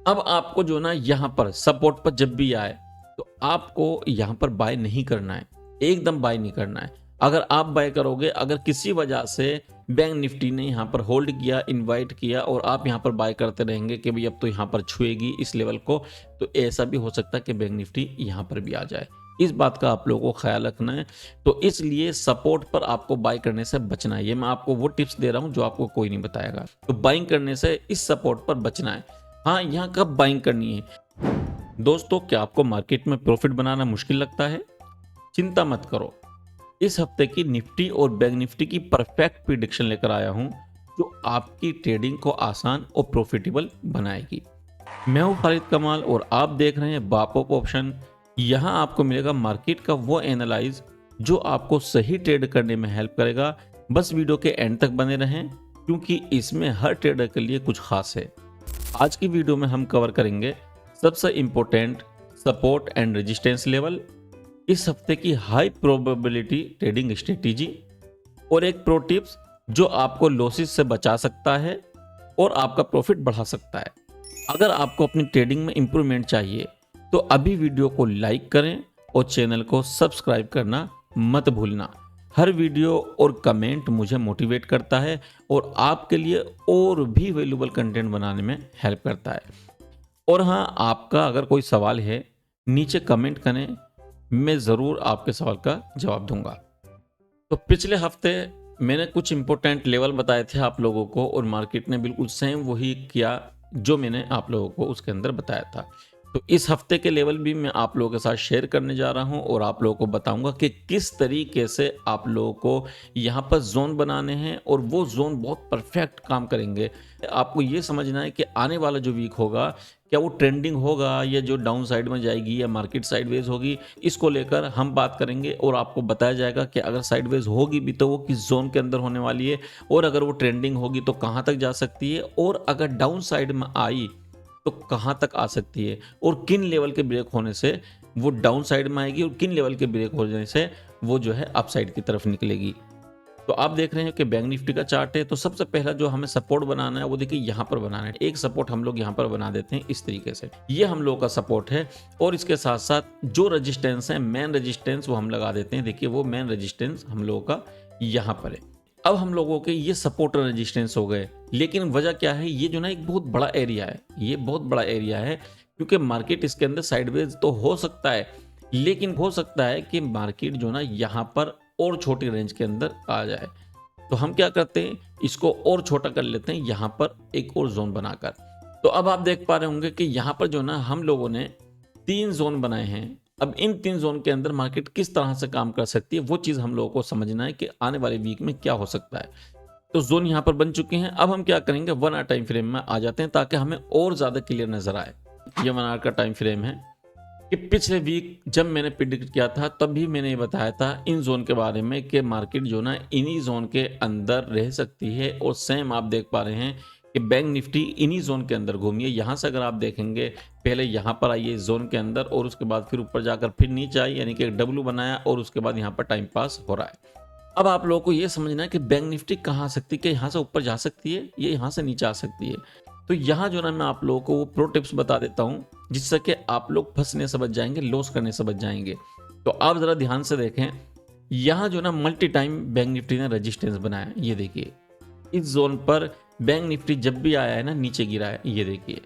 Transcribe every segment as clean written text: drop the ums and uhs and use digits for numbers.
अब आपको जो ना यहाँ पर सपोर्ट पर जब भी आए तो आपको यहाँ पर बाय नहीं करना है, एकदम बाय नहीं करना है। अगर आप बाय करोगे, अगर किसी वजह से बैंक निफ्टी ने यहाँ पर होल्ड किया, इनवाइट किया और आप यहाँ पर बाय करते रहेंगे कि भाई अब तो यहाँ पर छुएगी इस लेवल को, तो ऐसा भी हो सकता है कि बैंक निफ्टी यहाँ पर भी आ जाए। इस बात का आप लोगों को ख्याल रखना है। तो इसलिए सपोर्ट पर आपको बाय करने से बचना है। ये मैं आपको वो टिप्स दे रहा हूँ जो आपको कोई नहीं बताएगा। तो बाइंग करने से इस सपोर्ट पर बचना है। हाँ, यहाँ कब बाइंग करनी है दोस्तों? क्या आपको मार्केट में प्रॉफिट बनाना मुश्किल लगता है? चिंता मत करो, इस हफ्ते की निफ्टी और बैंक निफ्टी की परफेक्ट प्रिडिक्शन लेकर आया हूं जो आपकी ट्रेडिंग को आसान और प्रॉफिटेबल बनाएगी। मैं हूं खालिद कमाल और आप देख रहे हैं बापॉप ऑप्शन। यहां आपको मिलेगा मार्केट का वो एनालाइज जो आपको सही ट्रेड करने में हेल्प करेगा। बस वीडियो के एंड तक बने रहें क्योंकि इसमें हर ट्रेडर के लिए कुछ खास है। आज की वीडियो में हम कवर करेंगे सबसे important support and resistance level, इस हफ्ते की हाई प्रोबेबिलिटी ट्रेडिंग स्ट्रेटेजी और एक प्रो टिप्स जो आपको लॉसेस से बचा सकता है और आपका प्रॉफिट बढ़ा सकता है। अगर आपको अपनी ट्रेडिंग में इंप्रूवमेंट चाहिए तो अभी वीडियो को लाइक करें और चैनल को सब्सक्राइब करना मत भूलना। हर वीडियो और कमेंट मुझे मोटिवेट करता है और आपके लिए और भी वैल्यूबल कंटेंट बनाने में हेल्प करता है। और हाँ, आपका अगर कोई सवाल है नीचे कमेंट करें, मैं ज़रूर आपके सवाल का जवाब दूंगा। तो पिछले हफ्ते मैंने कुछ इंपॉर्टेंट लेवल बताए थे आप लोगों को और मार्केट ने बिल्कुल सेम वही किया जो मैंने आप लोगों को उसके अंदर बताया था। तो इस हफ्ते के लेवल भी मैं आप लोगों के साथ शेयर करने जा रहा हूं और आप लोगों को बताऊंगा कि किस तरीके से आप लोगों को यहां पर जोन बनाने हैं और वो जोन बहुत परफेक्ट काम करेंगे। आपको ये समझना है कि आने वाला जो वीक होगा क्या वो ट्रेंडिंग होगा या जो डाउन साइड में जाएगी या मार्केट साइडवेज होगी, इसको लेकर हम बात करेंगे और आपको बताया जाएगा कि अगर साइडवेज होगी भी तो वो किस जोन के अंदर होने वाली है और अगर वो ट्रेंडिंग होगी तो कहां तक जा सकती है और अगर डाउन साइड में आई तो कहां तक आ सकती है और किन लेवल के ब्रेक होने से वो डाउन साइड में आएगी और किन लेवल के ब्रेक होने से वो जो है अप साइड की तरफ निकलेगी। तो आप देख रहे हैं कि बैंक निफ्टी का चार्ट है। तो सबसे पहला जो हमें सपोर्ट बनाना है वो देखिए यहाँ पर बनाना है। एक सपोर्ट हम लोग यहाँ पर बना देते हैं इस तरीके से, ये हम लोगों का सपोर्ट है और इसके साथ साथ जो रेजिस्टेंस है मेन रेजिस्टेंस वो हम लगा देते हैं। देखिए वो मेन रेजिस्टेंस हम लोगों का यहाँ पर है। अब हम लोगों के ये सपोर्ट और रेजिस्टेंस हो गए, लेकिन वजह क्या है, ये जो ना एक बहुत बड़ा एरिया है, ये बहुत बड़ा एरिया है क्योंकि मार्केट इसके अंदर साइडवेज तो हो सकता है लेकिन हो सकता है कि मार्केट जो ना यहाँ पर और छोटी रेंज के अंदर आ जाए। तो हम क्या करते हैं, इसको और छोटा कर लेते हैं यहाँ पर एक और जोन बनाकर। तो अब आप देख पा रहे होंगे कि यहाँ पर जो ना हम लोगों ने 3 जोन बनाए हैं। अब इन 3 जोन के अंदर मार्केट किस तरह से काम कर सकती है वो चीज़ हम लोगों को समझना है कि आने वाले वीक में क्या हो सकता है। तो जोन यहाँ पर बन चुके हैं। अब हम क्या करेंगे, 1 आवर टाइम फ्रेम में आ जाते हैं ताकि हमें और ज़्यादा क्लियर नजर आए। ये 1 आवर का टाइम फ्रेम है कि पिछले वीक जब मैंने प्रिडिक्ट किया था तब भी मैंने ये बताया था इन जोन के बारे में कि मार्केट जो ना इन्हीं जोन के अंदर रह सकती है और सेम आप देख पा रहे हैं कि बैंक निफ्टी इन्हीं जोन के अंदर घूमी है। यहाँ से अगर आप देखेंगे पहले यहाँ पर आई है इस जोन के अंदर और उसके बाद फिर ऊपर जाकर फिर नीचे आई, यानी कि एक डब्ल्यू बनाया और उसके बाद यहाँ पर टाइम पास हो रहा है। अब आप लोगों को ये समझना है कि बैंक निफ्टी कहाँ आ सकती है, कि यहाँ से ऊपर जा सकती है, ये यहाँ से नीचे आ सकती है। तो यहाँ जो ना मैं आप लोगों को वो प्रो टिप्स बता देता हूँ जिससे कि आप लोग फंसने से बच जाएंगे, लॉस करने से बच जाएंगे। तो आप जरा ध्यान से देखें, यहाँ जो ना मल्टी टाइम बैंक निफ्टी ने रेजिस्टेंस बनाया, ये देखिए इस जोन पर बैंक निफ्टी जब भी आया है ना नीचे गिरा है, ये देखिए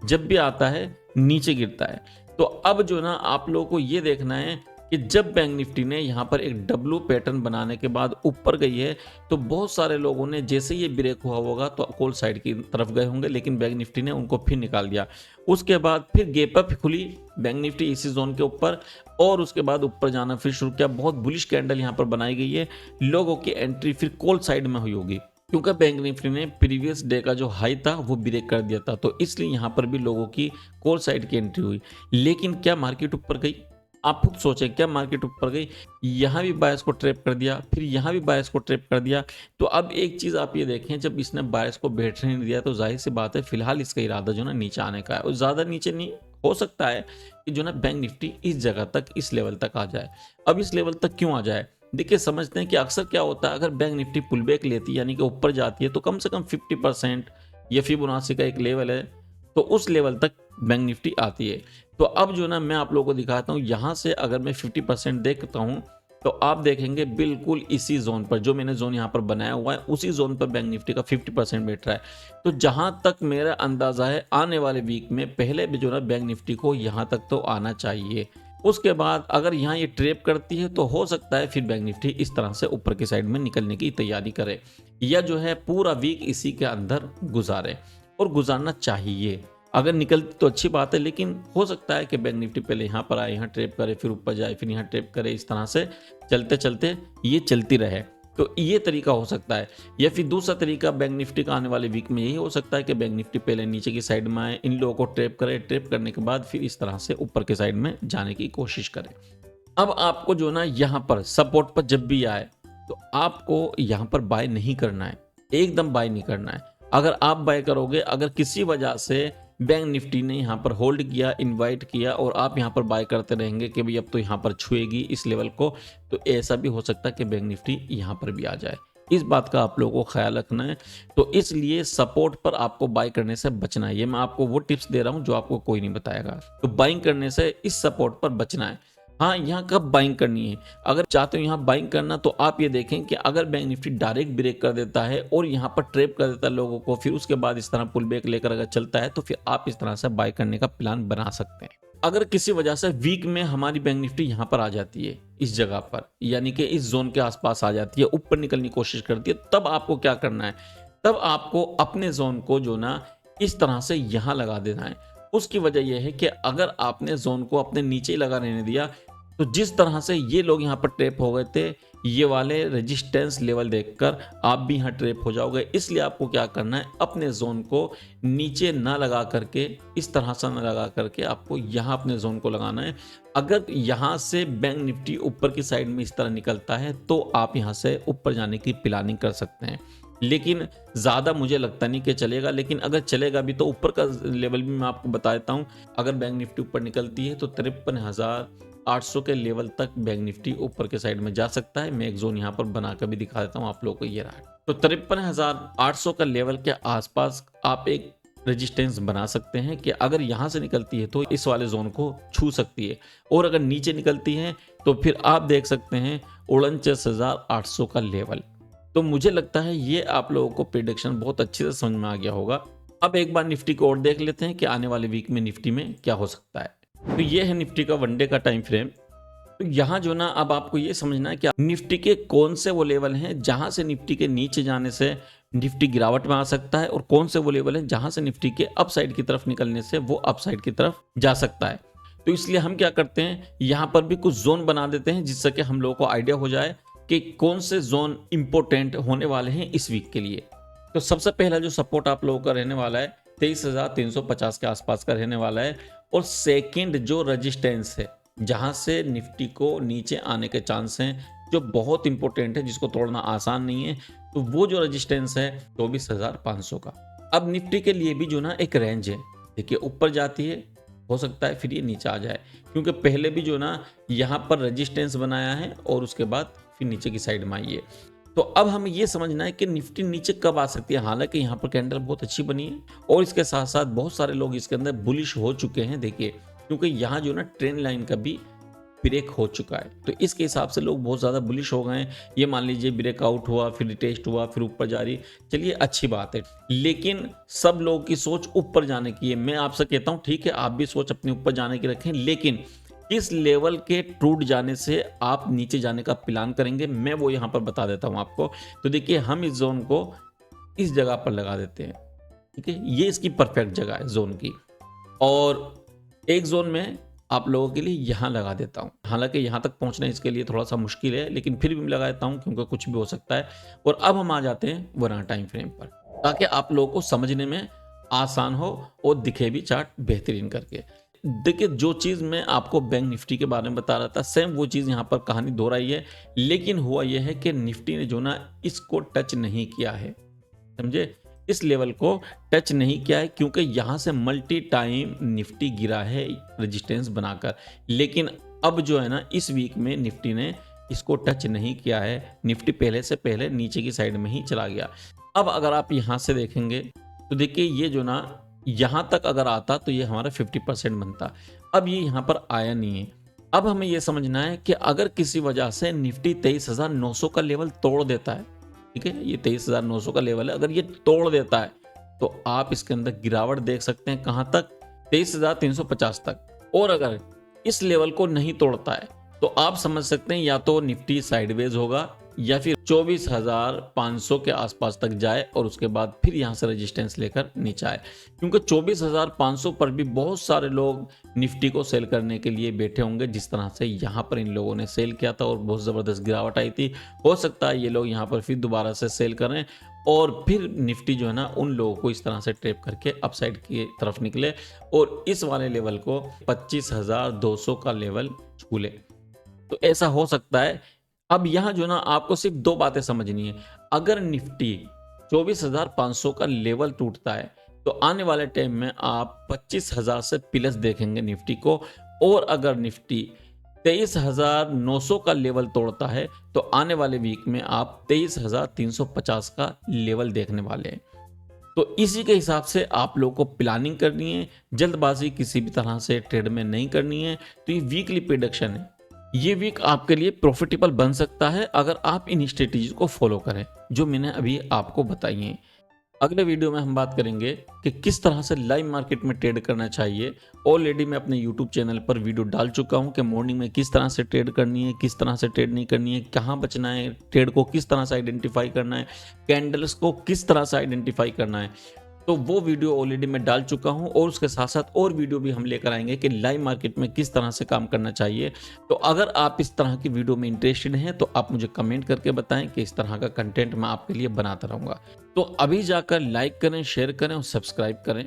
जब भी आता है नीचे गिरता है। तो अब जो ना आप लोगों को ये देखना है कि जब बैंक निफ्टी ने यहाँ पर एक डब्लू पैटर्न बनाने के बाद ऊपर गई है तो बहुत सारे लोगों ने जैसे ये ब्रेक हुआ होगा तो कॉल साइड की तरफ गए होंगे, लेकिन बैंक निफ्टी ने उनको फिर निकाल दिया। उसके बाद फिर गैप अप खुली बैंक निफ्टी इसी जोन के ऊपर और उसके बाद ऊपर जाना फिर शुरू किया। बहुत बुलिश कैंडल यहाँ पर बनाई गई है, लोगों की एंट्री फिर कॉल साइड में हुई होगी क्योंकि बैंक निफ्टी ने प्रीवियस डे का जो हाई था वो ब्रेक कर दिया था, तो इसलिए यहाँ पर भी लोगों की कॉल साइड की एंट्री हुई। लेकिन क्या मार्केट ऊपर गई? आप खुद सोचें, क्या मार्केट ऊपर गई? यहाँ भी बायस को ट्रैप कर दिया, फिर यहाँ भी बायस को ट्रैप कर दिया। तो अब एक चीज़ आप ये देखें, जब इसने बायस को बैठने नहीं दिया तो जाहिर सी बात है फिलहाल इसका इरादा जो ना नीचे आने का है और ज़्यादा नीचे नहीं हो सकता है कि जो ना बैंक निफ्टी इस जगह तक, इस लेवल तक आ जाए। अब इस लेवल तक क्यों आ जाए, देखिए समझते हैं कि अक्सर क्या होता है, अगर बैंक निफ्टी पुल बैक लेती है यानी कि ऊपर जाती है तो कम से कम 50% या फिबोनाची का एक लेवल है तो उस लेवल तक बैंक निफ्टी आती है। तो अब जो ना मैं आप लोगों को दिखाता हूँ, यहाँ से अगर मैं 50% देखता हूँ तो आप देखेंगे बिल्कुल इसी जोन पर, जो मैंने जोन यहाँ पर बनाया हुआ है उसी जोन पर बैंक निफ्टी का 50% बैठ रहा है। तो जहाँ तक मेरा अंदाजा है आने वाले वीक में पहले भी जो ना बैंक निफ्टी को यहाँ तक तो आना चाहिए। उसके बाद अगर यहाँ ये ट्रेप करती है तो हो सकता है फिर बैंक निफ्टी इस तरह से ऊपर की साइड में निकलने की तैयारी करे, या जो है पूरा वीक इसी के अंदर गुजारे, और गुजारना चाहिए। अगर निकलती तो अच्छी बात है, लेकिन हो सकता है कि बैंक निफ्टी पहले यहाँ पर आए, यहाँ ट्रेप करे, फिर ऊपर जाए, फिर यहाँ ट्रेप करे, इस तरह से चलते चलते ये चलती रहे। तो ये तरीका हो सकता है। या फिर दूसरा तरीका बैंक निफ्टी का आने वाले वीक में यही हो सकता है कि बैंक निफ्टी पहले नीचे की साइड में आए, इन लोगों को ट्रेप करे, ट्रेप करने के बाद फिर इस तरह से ऊपर के साइड में जाने की कोशिश करे। अब आपको जो ना यहाँ पर सपोर्ट पर जब भी आए तो आपको यहाँ पर बाय नहीं करना है, एकदम बाय नहीं करना है। अगर आप बाय करोगे, अगर किसी वजह से बैंक निफ्टी ने यहाँ पर होल्ड किया, इनवाइट किया, और आप यहाँ पर बाय करते रहेंगे कि भाई अब तो यहाँ पर छुएगी इस लेवल को, तो ऐसा भी हो सकता है कि बैंक निफ्टी यहाँ पर भी आ जाए। इस बात का आप लोगों को ख्याल रखना है। तो इसलिए सपोर्ट पर आपको बाय करने से बचना है। ये मैं आपको वो टिप्स दे रहा हूँ जो आपको कोई नहीं बताएगा। तो बाइंग करने से इस सपोर्ट पर बचना है। हाँ, यहाँ कब बाइंग करनी है, अगर चाहते हो यहाँ बाइंग करना तो आप ये देखें कि अगर बैंक निफ्टी डायरेक्ट ब्रेक कर देता है और यहाँ पर ट्रेप कर देता है लोगों को, फिर उसके बाद इस तरह पुल बैक लेकर अगर चलता है तो फिर आप इस तरह से बाय करने का प्लान बना सकते हैं। अगर किसी वजह से वीक में हमारी बैंक निफ्टी यहाँ पर आ जाती है इस जगह पर, यानी कि इस जोन के आसपास आ जाती है, ऊपर निकलने की कोशिश करती है, तब आपको क्या करना है, तब आपको अपने जोन को जो ना इस तरह से यहाँ लगा देना है। उसकी वजह यह है कि अगर आपने जोन को अपने नीचे ही लगा रहने दिया तो जिस तरह से ये लोग यहाँ पर ट्रैप हो गए थे, ये वाले रेजिस्टेंस लेवल देखकर आप भी यहाँ ट्रैप हो जाओगे। इसलिए आपको क्या करना है, अपने जोन को नीचे ना लगा करके, इस तरह से ना लगा करके आपको यहाँ अपने जोन को लगाना है। अगर यहाँ से बैंक निफ्टी ऊपर की साइड में इस तरह निकलता है तो आप यहाँ से ऊपर जाने की प्लानिंग कर सकते हैं, लेकिन ज़्यादा मुझे लगता नहीं कि चलेगा। लेकिन अगर चलेगा भी तो ऊपर का लेवल भी मैं आपको बता देता हूँ। अगर बैंक निफ्टी ऊपर निकलती है तो 53,800 के लेवल तक बैंक निफ्टी ऊपर के साइड में जा सकता है। मैं एक जोन यहाँ पर बना कर भी दिखा देता हूँ आप लोगों को, ये रहा। तो 53,800 का लेवल के आसपास आप एक रेजिस्टेंस बना सकते हैं कि अगर यहाँ से निकलती है तो इस वाले जोन को छू सकती है, और अगर नीचे निकलती है तो फिर आप देख सकते हैं 49,800 का लेवल। तो मुझे लगता है ये आप लोगों को प्रेडिक्शन बहुत अच्छे से समझ में आ गया होगा। अब एक बार निफ्टी को और देख लेते हैं कि आने वाले वीक में निफ्टी में क्या हो सकता है। तो ये है निफ्टी का वनडे का टाइम फ्रेम। तो यहाँ जो ना अब आपको ये समझना है कि निफ्टी के कौन से वो लेवल हैं जहां से निफ्टी के नीचे जाने से निफ्टी गिरावट में आ सकता है, और कौन से वो लेवल हैं जहां से निफ्टी के अपसाइड की तरफ निकलने से वो अपसाइड की तरफ जा सकता है। तो इसलिए हम क्या करते हैं, यहाँ पर भी कुछ जोन बना देते हैं जिससे कि हम लोगों को आइडिया हो जाए कि कौन से जोन इंपोर्टेंट होने वाले हैं इस वीक के लिए। तो सबसे पहला जो सपोर्ट आप लोगों का रहने वाला है 23,350 के आसपास का रहने वाला है, और सेकंड जो रेजिस्टेंस है जहां से निफ्टी को नीचे आने के चांस हैं, जो बहुत इंपॉर्टेंट है, जिसको तोड़ना आसान नहीं है, तो वो जो रेजिस्टेंस है 24,500 का। अब निफ्टी के लिए भी जो ना एक रेंज है, देखिए ऊपर जाती है, हो सकता है फिर ये नीचे आ जाए, क्योंकि पहले भी जो ना यहाँ पर रेजिस्टेंस बनाया है और उसके बाद फिर नीचे की साइड में आई है। तो अब हमें ये समझना है कि निफ्टी नीचे कब आ सकती है। हालांकि यहाँ पर कैंडल बहुत अच्छी बनी है और इसके साथ साथ बहुत सारे लोग इसके अंदर बुलिश हो चुके हैं, देखिए, क्योंकि यहाँ जो ना ट्रेंड लाइन का भी ब्रेक हो चुका है, तो इसके हिसाब से लोग बहुत ज़्यादा बुलिश हो गए हैं। ये मान लीजिए ब्रेकआउट हुआ, फिर रिटेस्ट हुआ, फिर ऊपर जा रही, चलिए अच्छी बात है, लेकिन सब लोगों की सोच ऊपर जाने की है। मैं आपसे कहता हूँ ठीक है, आप भी सोच अपनी ऊपर जाने की रखें, लेकिन इस लेवल के टूट जाने से आप नीचे जाने का प्लान करेंगे, मैं वो यहाँ पर बता देता हूँ आपको। तो देखिए हम इस जोन को इस जगह पर लगा देते हैं, ठीक है, ये इसकी परफेक्ट जगह है जोन की, और एक जोन में आप लोगों के लिए यहाँ लगा देता हूँ। हालांकि यहाँ तक पहुँचना इसके लिए थोड़ा सा मुश्किल है, लेकिन फिर भी मैं लगा देता हूँ क्योंकि कुछ भी हो सकता है। और अब हम आ जाते हैं वरना टाइम फ्रेम पर, ताकि आप लोगों को समझने में आसान हो और दिखे भी चार्ट बेहतरीन करके। देखिए जो चीज़ मैं आपको बैंक निफ्टी के बारे में बता रहा था, सेम वो चीज़ यहाँ पर कहानी दोहराई है, लेकिन हुआ यह है कि निफ्टी ने जो ना इसको टच नहीं किया है, समझे, इस लेवल को टच नहीं किया है, क्योंकि यहाँ से मल्टी टाइम निफ्टी गिरा है रेजिस्टेंस बनाकर। लेकिन अब जो है ना इस वीक में निफ्टी ने इसको टच नहीं किया है, निफ्टी पहले से पहले नीचे की साइड में ही चला गया। अब अगर आप यहाँ से देखेंगे तो देखिए ये जो ना यहाँ तक अगर आता तो ये हमारा 50% बनता। अब ये यहाँ पर आया नहीं है। अब हमें ये समझना है कि अगर किसी वजह से निफ्टी 23,900 का लेवल तोड़ देता है, ठीक है, ये 23,900 का लेवल है, अगर ये तोड़ देता है तो आप इसके अंदर गिरावट देख सकते हैं कहाँ तक, 23,350 तक। और अगर इस लेवल को नहीं तोड़ता है तो आप समझ सकते हैं या तो निफ्टी साइडवेज होगा या फिर 24,500 के आसपास तक जाए और उसके बाद फिर यहाँ से रेजिस्टेंस लेकर नीचे आए, क्योंकि 24,500 पर भी बहुत सारे लोग निफ्टी को सेल करने के लिए बैठे होंगे, जिस तरह से यहाँ पर इन लोगों ने सेल किया था और बहुत ज़बरदस्त गिरावट आई थी। हो सकता है ये लोग यहाँ पर फिर दोबारा से सेल करें और फिर निफ्टी जो है ना उन लोगों को इस तरह से ट्रैप करके अपसाइड की तरफ निकले और इस वाले लेवल को 25,200 का लेवल छू ले। तो ऐसा हो सकता है। अब यहाँ जो ना आपको सिर्फ दो बातें समझनी है। अगर निफ्टी 24,500 का लेवल टूटता है तो आने वाले टाइम में आप 25,000 से प्लस देखेंगे निफ्टी को, और अगर निफ्टी 23,900 का लेवल तोड़ता है तो आने वाले वीक में आप 23,350 का लेवल देखने वाले हैं। तो इसी के हिसाब से आप लोगों को प्लानिंग करनी है, जल्दबाजी किसी भी तरह से ट्रेड में नहीं करनी है। तो ये वीकली प्रेडिक्शन है, ये वीक आपके लिए प्रॉफिटेबल बन सकता है अगर आप इन स्ट्रेटेजी को फॉलो करें जो मैंने अभी आपको बताई हैं। अगले वीडियो में हम बात करेंगे कि किस तरह से लाइव मार्केट में ट्रेड करना चाहिए। ऑलरेडी मैं अपने यूट्यूब चैनल पर वीडियो डाल चुका हूं कि मॉर्निंग में किस तरह से ट्रेड करनी है, किस तरह से ट्रेड नहीं करनी है, कहां बचना है, ट्रेड को किस तरह से आइडेंटिफाई करना है, कैंडल्स को किस तरह से आइडेंटिफाई करना है। तो वो वीडियो ऑलरेडी मैं डाल चुका हूं और उसके साथ साथ और वीडियो भी हम लेकर आएंगे कि लाइव मार्केट में किस तरह से काम करना चाहिए। तो अगर आप इस तरह की वीडियो में इंटरेस्टेड हैं तो आप मुझे कमेंट करके बताएं कि इस तरह का कंटेंट मैं आपके लिए बनाता रहूंगा। तो अभी जाकर लाइक करें, शेयर करें और सब्सक्राइब करें।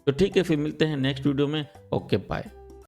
तो ठीक है, फिर मिलते हैं नेक्स्ट वीडियो में। Okay, bye.